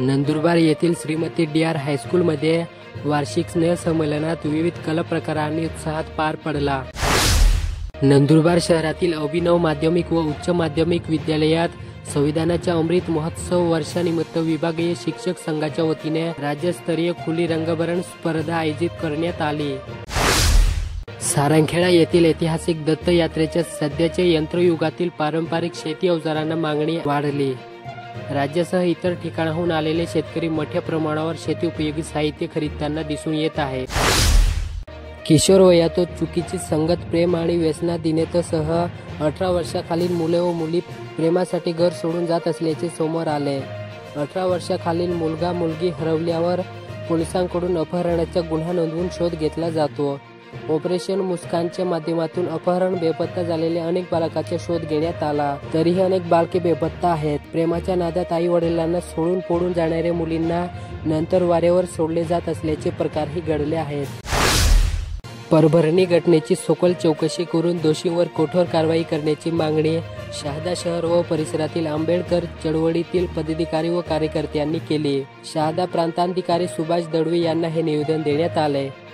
नंदुरबार येथील श्रीमती डी.आर. हायस्कूलमध्ये वार्षिक स्नेहसंमेलनात विविध कला प्रकारांनी उत्साहात पार पडला. नंदुरबार शहरातील अभिनव माध्यमिक व उच्च माध्यमिक विद्यालयात संविधानाच्या अमृत महोत्सव वर्षानिमित्त विभागीय शिक्षक संघाच्या वतीने राज्यस्तरीय खुली रंगभरण स्पर्धा आयोजित करण्यात आली. सारंगखेडा येथील ऐतिहासिक दत्त यात्रेच्या सध्याच्या यंत्रयुगातील पारंपरिक शेती अवजारांना मागणी वाढली. राज्यासह इतर ठिकाणाहून आलेले शेतकरी मोठ्या प्रमाणावर शेती उपयोगी साहित्य खरीदताना दिसून येत आहे. किशोर वयात चुकीची संगत, प्रेम आणि व्यसनाधीनतेसह 18 वर्षाखालील मुले व मुली प्रेमासाठी घर सोडून जात असल्याचे समोर आले. 18 वर्षाखालील मुलगा मुलगी हरवल्यावर पोलिसांकडून अपहरणाचा गुन्हा नोंदवून शोध घेतला जातो. ऑपरेशन मुस्कानच्या माध्यमातून अपहरण, बेपत्ता झालेल्या अनेक बालकांचा शोध घेण्यात आला. तरीही अनेक बालके बेपत्ता आहेत. प्रेमाच्या नादात आई वडिलांना सोडून पळून जाणाऱ्या मुलींना नंतर वाऱ्यावर सोडले जात असल्याचे प्रकारही घडले आहेत. परभणी घटनेची सखोल चौकशी करून दोषींवर कठोर कारवाई करण्याची मागणी शहादा शहर व परिसरातील आंबेडकर चळवळीतील पदाधिकारी व कार्यकर्त्यांनी केली. शहादा प्रांताधिकारी सुभाष दळवी यांना हे निवेदन देण्यात आले.